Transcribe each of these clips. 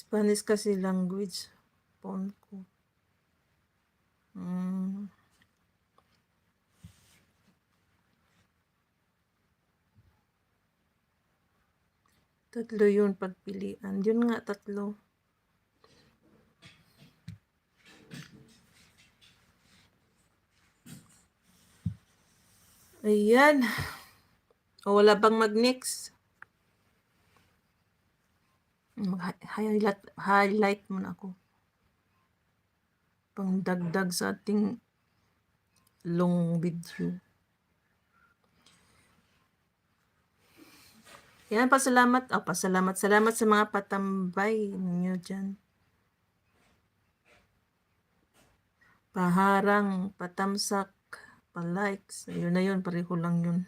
Spanish kasi language. Phone ko. Tatlo yun pagpilian. Yun nga, tatlo. Ayan. O, wala bang mag-next? Highlight muna ako. Pang dagdag sa ating long video. Yan, pasalamat. Salamat sa mga patambay ninyo dyan. Paharang, patamsak, pa-likes. Ayun na yun, pareho lang yun.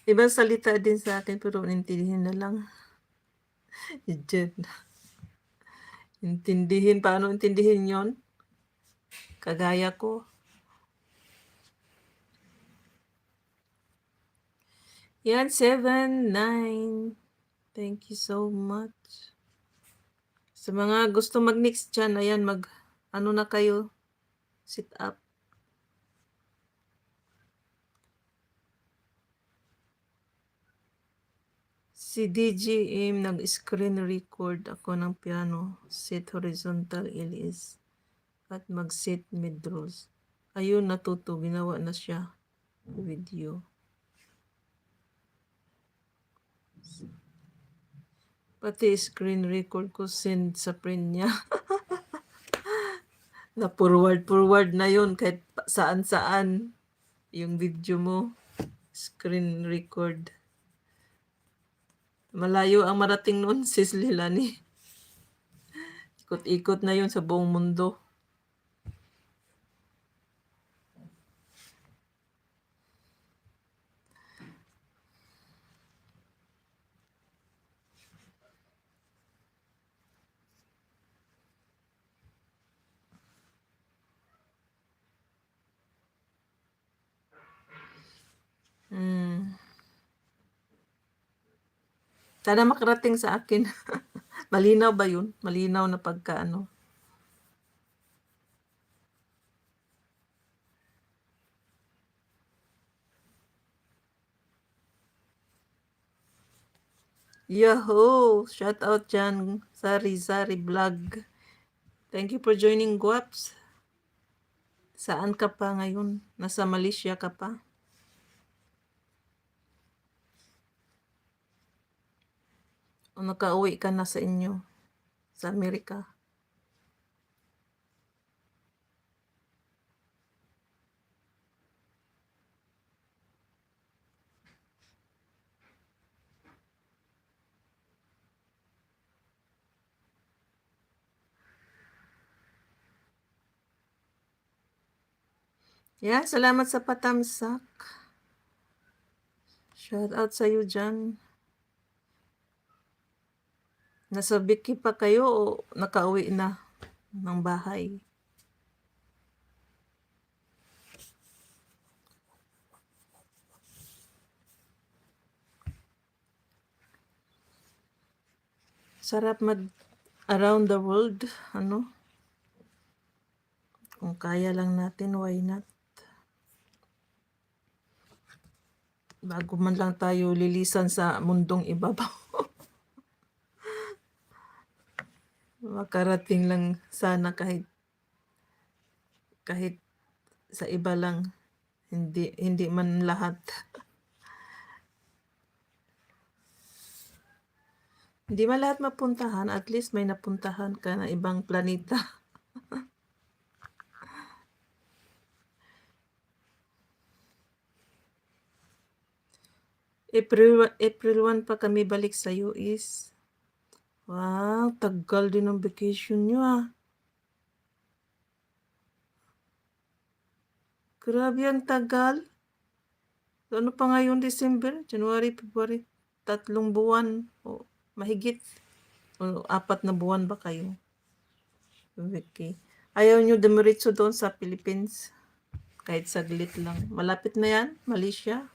Ibang salita din sa akin, pero intindihin na lang. Diyan. Intindihin, paano intindihin yon? Kagaya ko. Yan, 7, 9. Thank you so much. Sa mga gusto mag-next dyan, ayan, ano na kayo, sit up. Si DGM nag-screen record ako ng piano, set horizontal LS, at mag-set mid rolls. Ayun, natuto, ginawa na siya. Video. Pati screen record ko send sa friend niya. Na forward na yun kahit saan-saan yung video mo. Screen record. Malayo ang marating noon, sis Lilani. Ikot-ikot na yun sa buong mundo. Sana makarating sa akin. Malinaw ba yun? Malinaw na pagkaano? Yahoo! Shout out dyan. Sari Vlog. Thank you for joining, Guaps. Saan ka pa ngayon? Nasa Malaysia ka pa? O nakauwi ka na sa inyo? Sa Amerika? Yeah, salamat sa patamsak. Shout out sa iyo dyan. Nasa Biki pa kayo o nakauwi na ng bahay? Sarap around the world, ano? Kung kaya lang natin, why not? Bago man lang tayo lilisan sa mundong ibabaw. Makarating lang sana kahit sa iba lang. Hindi man lahat. Hindi man lahat mapuntahan, at least may napuntahan ka na ibang planeta. April 1 pa kami balik sa US. Wow, tagal din ng vacation nyo ah. Grabe ang tagal. Ano pa ngayon, December, January, February, 3 buwan o mahigit. O 4 na buwan ba kayo? Okay. Ayaw nyo dumiretso doon sa Philippines? Kahit saglit lang. Malapit na yan, Malaysia.